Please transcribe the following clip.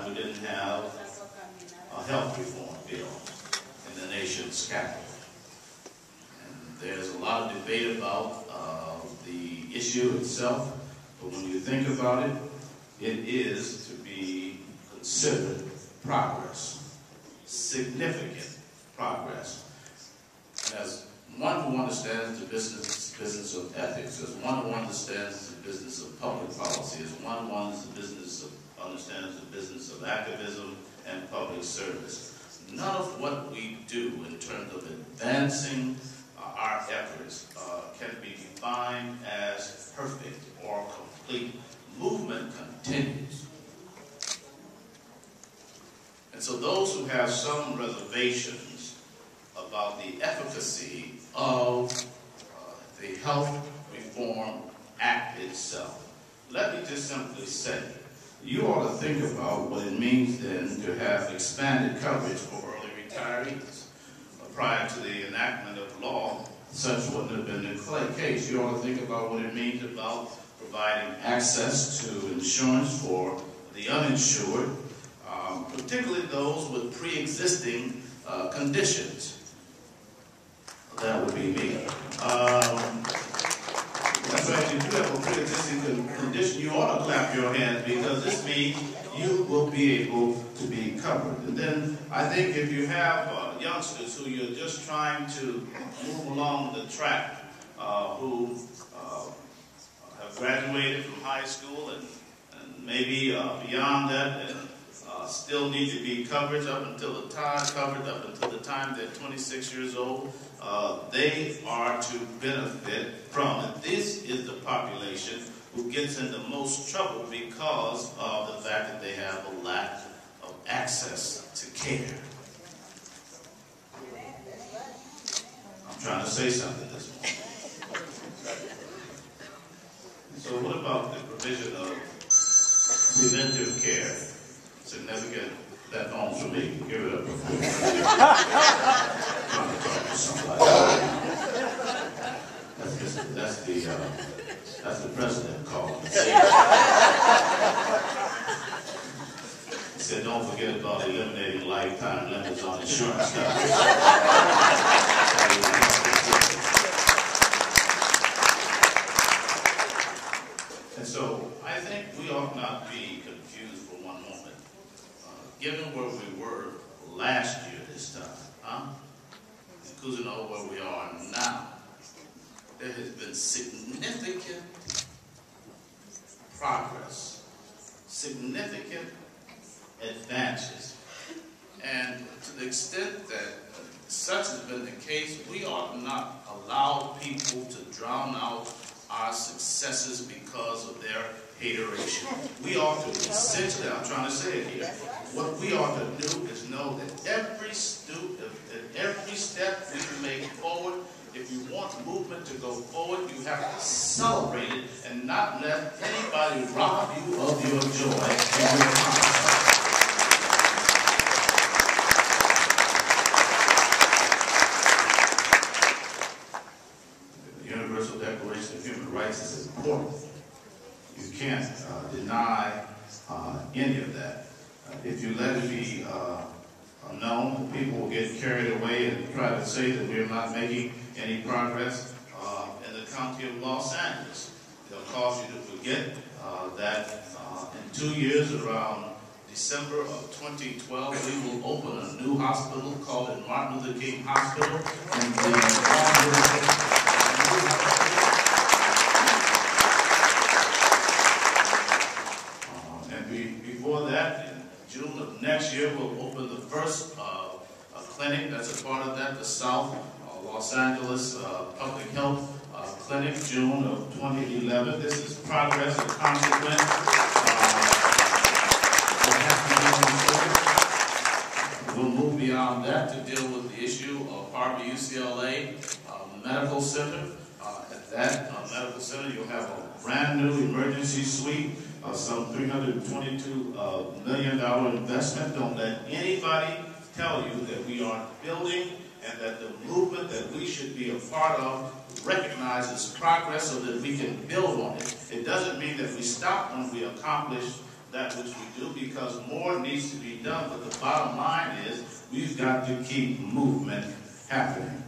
time we didn't have a health reform bill in the nation's capital. And there's a lot of debate about the issue itself, but when you think about it, it is to be considered progress, significant progress. And as one who understands the business of ethics, as one who understands the business of public policy, as one who understands the business of activism and public service, none of what we do in terms of advancing our efforts can be defined as perfect or complete. Movement continues. And so those who have some reservations about the efficacy of the Health Reform Act itself, let me just simply say, you ought to think about what it means then to have expanded coverage for early retirees. Prior to the enactment of law, such wouldn't have been the case. You ought to think about what it means about providing access to insurance for the uninsured, particularly those with pre-existing conditions. That would be me. That's right, if you have a pre-existing condition, you ought to clap your hands, because this means you will be able to be covered. And then I think if you have youngsters who you're just trying to move along the track, who have graduated from high school and maybe beyond that, and still need to be covered up until the time they're 26 years old, they are to benefit from it. This is the population who gets into most trouble because of the fact that they have a lack of access to care. I'm trying to say something this morning. So what about the provision of preventive care? Significant. That phone's for me. Give it up. Trying to talk to somebody. That's the president calling. He said, don't forget about eliminating lifetime limits on insurance coverage. And so I think we ought not be confused for one moment. Given where we were last year this time, including where we are now, there has been significant progress, significant advances. And to the extent that such has been the case, we ought not allow people to drown out our successes because of their hateration. We ought to essentially, I'm trying to say it here, what we ought to do is know that every step we make forward, if you want movement to go forward, you have to celebrate it and not let anybody rob you of your joy and your confidence. The Universal Declaration of Human Rights is important. You can't deny any of that. If you let it be known, people will get carried away and try to say that we're not making any progress in the county of Los Angeles. They'll cause you to forget that in 2 years, around December of 2012, we will open a new hospital called the Martin Luther King Hospital. And before that, in June of next year, we'll open the first clinic that's a part of that, the South Los Angeles Public Health Clinic, June of 2011. This is progress and consequence. We'll move beyond that to deal with the issue of Harvard UCLA Medical Center. At that medical center, you'll have a brand new emergency suite, some $322 million investment. Don't let anybody tell you that we aren't building and that the movement that we should be a part of recognizes progress so that we can build on it. It doesn't mean that we stop when we accomplish that which we do, because more needs to be done. But the bottom line is we've got to keep movement happening.